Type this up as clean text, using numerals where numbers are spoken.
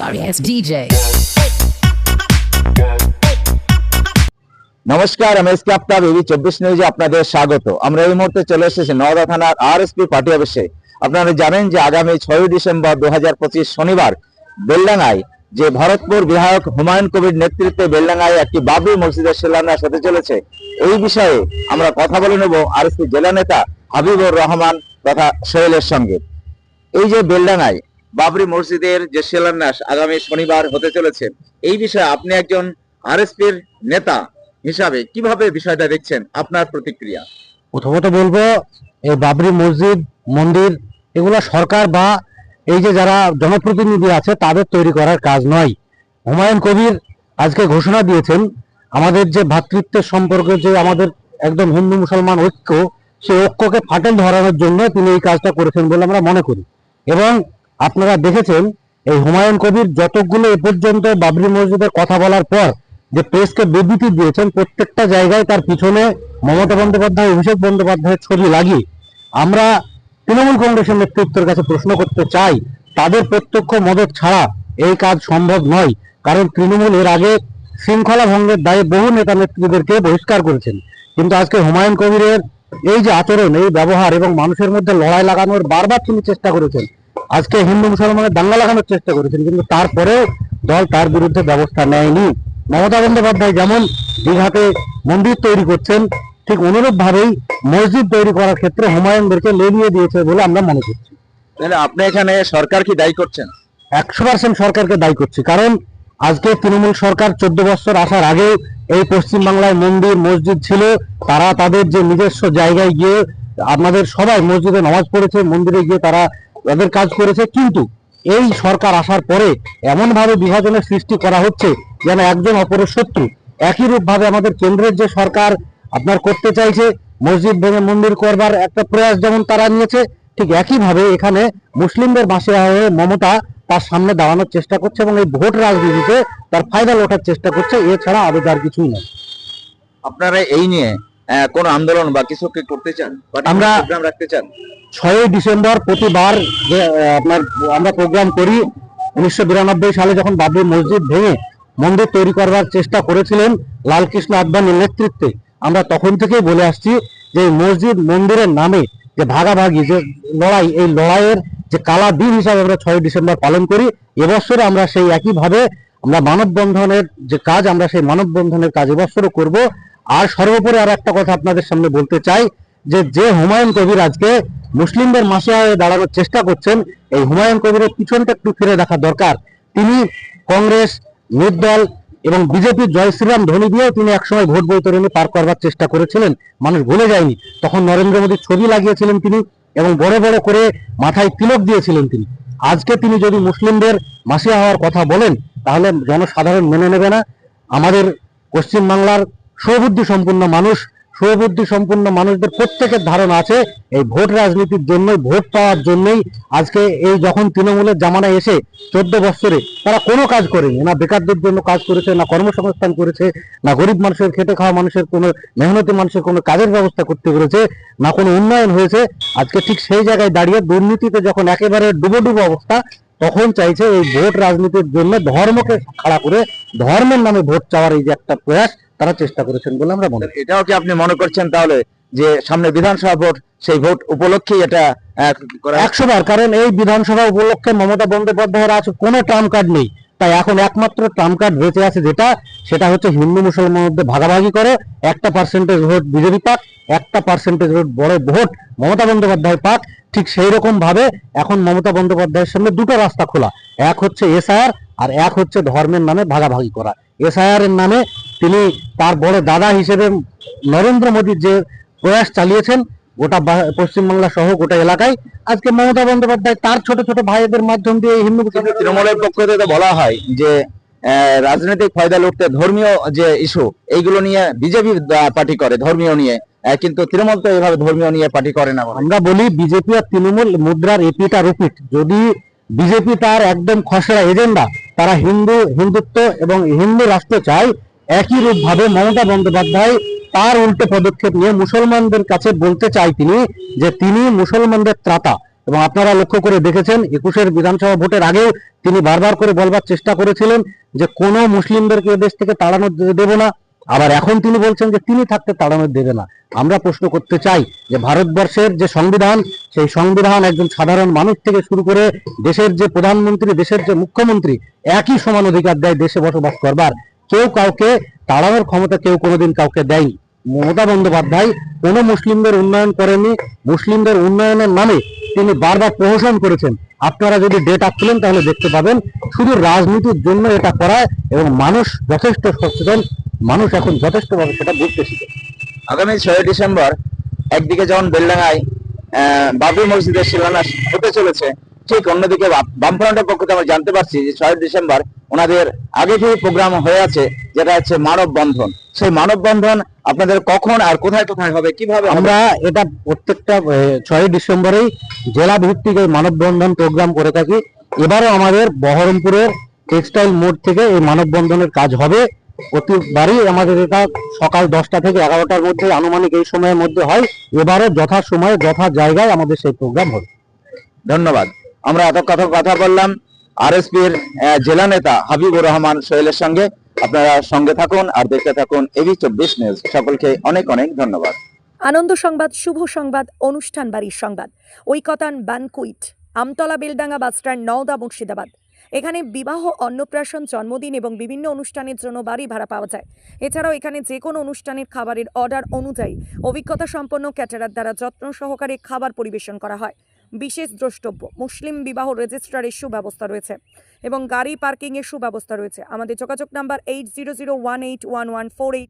Sorry ass DJ. নমস্কার, আমি SK Aftab, AB 24 নিউজে আপনাদের স্বাগত। আমরা এই মুহূর্তে চলে এসেছি নওদা থানার আরএসপি পার্টি অফিসে। আপনারা জানেন যে আগামী 6 ডিসেম্বর 2025 শনিবার বেলডাঙ্গায় যে ভরতপুর বিধায়ক হুমায়ুন কবির নেতৃত্বে বেলডাঙ্গায় একটি বাবরি মসজিদের শিলান্যাস হতে চলেছে। এই বিষয়ে আমরা কথা বলে নেব আরএসপি জেলা নেতা হাবিবুর রহমান তথা সোহেলের সঙ্গে। এই যে বেলডাঙ্গায় বাবরি মসজিদের যে শিলান্যাস আগামী শনিবার হতে চলেছে, এই বিষয়ে আপনি একজন আরএসপির নেতা হিসাবে কিভাবে বিষয়টা দেখছেন, আপনার প্রতিক্রিয়া? প্রথমত বলবো, এই বাবরি মসজিদ মন্দির এগুলো সরকার বা এই যে যারা জনপ্রতিনিধি আছে তাদের তৈরি করার কাজ নয়। হুমায়ুন কবির আজকে ঘোষণা দিয়েছেন আমাদের যে ভ্রাতৃত্বের সম্পর্কে, যে আমাদের একদম হিন্দু মুসলমান ঐক্য, সেই ঐক্যকে ফাটল ধরানোর জন্য তিনি এই কাজটা করেছেন বলে আমরা মনে করি। এবং আপনারা দেখেছেন এই হুমায়ুন কবির যতগুলো এ পর্যন্ত বাবরি মসজিদের কথা বলার পর যে প্রেসকে বিবৃতি দিয়েছেন, প্রত্যেকটা জায়গায় তার পিছনে মমতা বন্দ্যোপাধ্যায়, অভিষেক বন্দ্যোপাধ্যায়ের ছবি লাগিয়ে আমরা তৃণমূল কংগ্রেসের নেতৃত্বের কাছে প্রশ্ন করতে চাই, তাদের প্রত্যক্ষ মদত ছাড়া এই কাজ সম্ভব নয়। কারণ তৃণমূল এর আগে শৃঙ্খলা ভঙ্গের দায়ে বহু নেতা নেত্রীদেরকে বহিষ্কার করেছেন, কিন্তু আজকে হুমায়ুন কবিরের এই যে আচরণ, এই ব্যবহার এবং মানুষের মধ্যে লড়াই লাগানোর বারবার তিনি চেষ্টা করেছেন, আজকে হিন্দু মুসলমানের দাঙ্গা লাগানোর চেষ্টা করেছেন, কিন্তু তারপরেও দল তার বিরুদ্ধে ব্যবস্থা নেয়নি। মমতা বন্দ্যোপাধ্যায় যেমন দীঘাতে মন্দির তৈরি করছেন, ঠিক অনুরূপ ভাবেই মসজিদ তৈরি করার ক্ষেত্রে হুমায়ুনদেরকে লেলিয়ে দিয়েছে বলে আমরা মনে করছি। তাহলে আপনি এখানে সরকার কি দায়ী করছেন? 100% সরকারকে দায়ী করছি। কারণ আজকে তৃণমূল সরকার 14 বছর আসার আগে এই পশ্চিমবাংলায় মন্দির মসজিদ ছিল, তারা তাদের যে নিজস্ব জায়গায় গিয়ে আমাদের সবাই মসজিদে নামাজ পড়েছে, মন্দিরে গিয়ে তারা তাদের কাজ করেছে। কিন্তু এই সরকার আসার পরে এমন ভাবে বিভাজনের সৃষ্টি করা হচ্ছে যেন একজন অপরের শত্রু। একই রূপ ভাবে আমাদের কেন্দ্রের যে সরকার আপনার করতে চাইছে মসজিদ ভেঙে মন্দির করবার একটা প্রয়াস যেমন তারা নিয়েছে, ঠিক একই ভাবে এখানে মুসলিমদের পাশে হয়ে মমতা তার সামনে দাঁড়ানোর চেষ্টা করছে এবং এই ভোট রাজনীতিতে তার ফায়দা ওঠার চেষ্টা করছে। এছাড়া আবেদ আর কিছুই নয়। আপনারা এই নিয়ে কোন আন্দোলন বা কিছু কি করতে চান? আমরা প্রোগ্রাম রাখতে চান? 6 ডিসেম্বর প্রতিবার যে আপনার আমরা প্রোগ্রাম করি। 1992 সালে যখন বাবরি মসজিদ ভেঙে মন্দির তৈরি করবার চেষ্টা করেছিলেন লালকৃষ্ণ আদবানির নেতৃত্বে, আমরা তখন থেকেই বলে আসছি যে মসজিদ মন্দিরের নামে যে ভাগাভাগি, যে লড়াই, এই লড়াইয়ের যে কালা দিন হিসাবে আমরা 6 ডিসেম্বর পালন করি। এবছরে আমরা সেই একইভাবে আমরা মানববন্ধনের যে কাজ, আমরা সেই মানববন্ধনের কাজ এবছরও করব। আর সর্বোপরি আর একটা কথা আপনাদের সামনে বলতে চাই, যে হুমায়ুন কবির আজকে মুসলিমদের মাসে দাঁড়ানোর চেষ্টা করছেন, এই হুমায়ুন কবিরের পিছনটা একটু ফিরে দেখা দরকার। তিনি কংগ্রেস, নির্দল এবং বিজেপির জয় শ্রীরাম ধ্বনি দিয়েও তিনি একসময় ভোট বৈতরণী পার করবার চেষ্টা করেছিলেন, মানুষ ভুলে যায়নি। তখন নরেন্দ্র মোদীর ছবি লাগিয়েছিলেন তিনি এবং বড় বড় করে মাথায় তিলক দিয়েছিলেন তিনি। আজকে তিনি যদি মুসলিমদের মাসিয়া হওয়ার কথা বলেন তাহলে জনসাধারণ মেনে নেবে না। আমাদের পশ্চিমবাংলার সুবুদ্ধি সম্পূর্ণ মানুষদের প্রত্যেকের ধারণা আছে এই ভোট রাজনীতির জন্যই, ভোট পাওয়ার জন্যই আজকে এই যখন তৃণমূলের জামানায় এসে 14 বছরে তারা কোনো কাজ করেনি, না বেকারদের জন্য কাজ করেছে, না কর্মসংস্থান করেছে, না গরিব মানুষের, খেটে খাওয়া মানুষের, কোনো মেহনতি মানুষের কোনো কাজের ব্যবস্থা করতে পেরেছে, না কোনো উন্নয়ন হয়েছে। আজকে ঠিক সেই জায়গায় দাঁড়িয়ে দুর্নীতিতে যখন একেবারে ডুবো অবস্থা, তখন চাইছে এই ভোট রাজনীতির জন্য ধর্মকে খাড়া করে ধর্মের নামে ভোট চাওয়ার এই যে একটা প্রয়াস তারা চেষ্টা করেছেন বলে আমরা মনে করি। এটাও কি আপনি মনে করছেন তাহলে যে সামনে বিধানসভা ভোট, সেই ভোট উপলক্ষেই এটা 100 বার? কারণ এই বিধানসভা উপলক্ষে মমতা বন্দ্যোপাধ্যায়ের আছে কোনো ট্রাম্প কার্ড নেই, তাই এখন একমাত্র ট্রাম্প কার্ড বেঁচে আছে সেটা হচ্ছে হিন্দু মুসলমানের মধ্যে ভাগাভাগি করে 1% ভোট বিজেপি পাক, 1% ভোট বড় ভোট মমতা বন্দ্যোপাধ্যায় পাক। ঠিক সেই রকম ভাবে এখন মমতা বন্দ্যোপাধ্যায়ের সামনে দুটো রাস্তা খোলা, এক হচ্ছে এসআইআর আর এক হচ্ছে ধর্মের নামে ভাগাভাগি করা। এসআইআর এর নামে তিনি তার বড় দাদা হিসেবে নরেন্দ্র মোদীর যে প্রয়াস চালিয়েছেন গোটা পশ্চিমবাংলা সহ গোটা এলাকায়, আজকে মমতা বন্দ্যোপাধ্যায় তার ছোট ছোট ভাইদের মাধ্যম দিয়ে হিন্দু তৃণমূলের পক্ষ থেকে বলা হয় যে রাজনৈতিক ফায়দা লুটতে ধর্মীয় যে ইস্যু এইগুলো নিয়ে বিজেপি পার্টি করে ধর্মীয় নিয়ে, কিন্তু তৃণমূল তো এইভাবে ধর্মীয় নিয়ে পার্টি করে না। আমরা বলি বিজেপি আর তৃণমূল মুদ্রার এপিটা রুপিট। যদি বিজেপি তার একদম খসড়া এজেন্ডা, তারা হিন্দুত্ব এবং হিন্দু রাষ্ট্র চায়, একই রূপ ভাবে মমতা বন্দ্যোপাধ্যায় তার উল্টে পদক্ষেপ নিয়ে মুসলমানদের কাছে বলতে চাই তিনি যে তিনি মুসলমানদের ত্রাতা এবং আপনারা লক্ষ্য করে দেখেছেন 21-এর বিধানসভা ভোটের আগেও তিনি বারবার করে বলবার চেষ্টা করেছিলেন যে কোনো মুসলিমদেরকে এদেশ থেকে তাড়ানো দেব না। আবার এখন তিনি বলছেন যে তিনি থাকতে তাড়ানো দেবে না। আমরা প্রশ্ন করতে চাই যে ভারতবর্ষের যে সংবিধান, সেই সংবিধান একজন সাধারণ মানুষ থেকে শুরু করে দেশের যে প্রধানমন্ত্রী, দেশের যে মুখ্যমন্ত্রী একই সমান অধিকার দেয় দেশে বসবাস করবার। কেউ কাউকে তাড়ানোর ক্ষমতা কেউ কোনোদিন কাউকে দেয়নি। মমতা বন্দ্যোপাধ্যায় কোনো মুসলিমদের উন্নয়ন করেননি। মুসলিমদের উন্নয়নের নামে তিনি বারবার প্রহসন করেছেন। আপনারা যদি ডেটা খুলেন তাহলে দেখতে পাবেন শুধু রাজনীতির জন্য এটা করায়, এবং মানুষ যথেষ্ট সচেতন, মানুষ এখন যথেষ্টভাবে সেটা বুঝতে শিখেছে। আগামী 6 ডিসেম্বর একদিকে যেমন বেলডাঙ্গায় বাবরি মসজিদের শিলান্যাস হতে চলেছে, ঠিক অন্যদিকে বামফ্রন্টের পক্ষ থেকে আমরা জানতে পারছি যে 6 ডিসেম্বর ওনাদের আগে থেকে প্রোগ্রাম হয়ে আছে, যেটা হচ্ছে মানববন্ধন। সেই মানববন্ধন আপনাদের কখন আর কোথায় কোথায় হবে, কিভাবে হবে? আমরা এটা প্রত্যেকটা 6 ডিসেম্বরেই জেলা ভিত্তিক এই মানববন্ধন প্রোগ্রাম করে থাকি। এবারও আমাদের বহরমপুরের টেক্সটাইল মোড় থেকে এই মানববন্ধনের কাজ হবে। প্রতিবারই আমাদের এটা সকাল 10টা থেকে 11টার মধ্যে, আনুমানিক এই সময়ের মধ্যে হয়। এবারও যথা সময়ে যথা জায়গায় আমাদের সেই প্রোগ্রাম হবে। ধন্যবাদ। আমরা এত কথা বললাম আরএসপির জেলা নেতা হাবিবুর রহমান সোহেলের সঙ্গে। আপনারা সঙ্গে থাকুন আর দেখতে থাকুন এবি 24 নিউজ। সকলকে অনেক অনেক ধন্যবাদ। আনন্দ সংবাদ, শুভ সংবাদ, অনুষ্ঠান বাড়ির সংবাদ, ঐকতান বানকুইট, আমতলা বেলডাঙ্গা বাসস্ট্যান্ড, নওদা, মুর্শিদাবাদ। এখানে বিবাহ, অন্নপ্রাশন, জন্মদিন এবং বিভিন্ন অনুষ্ঠানের জন্য বাড়ি ভাড়া পাওয়া যায়। এছাড়াও এখানে যে কোনো অনুষ্ঠানের খাবারের অর্ডার অনুযায়ী অভিজ্ঞতা সম্পন্ন ক্যাটারার দ্বারা যত্ন সহকারে খাবার পরিবেশন করা হয়। বিশেষ দ্রষ্টব্য, মুসলিম বিবাহ রেজিস্ট্রারের সুব্যবস্থা রয়েছে এবং গাড়ি পার্কিংয়ের সুব্যবস্থা রয়েছে। আমাদের যোগাযোগ নাম্বার 80018114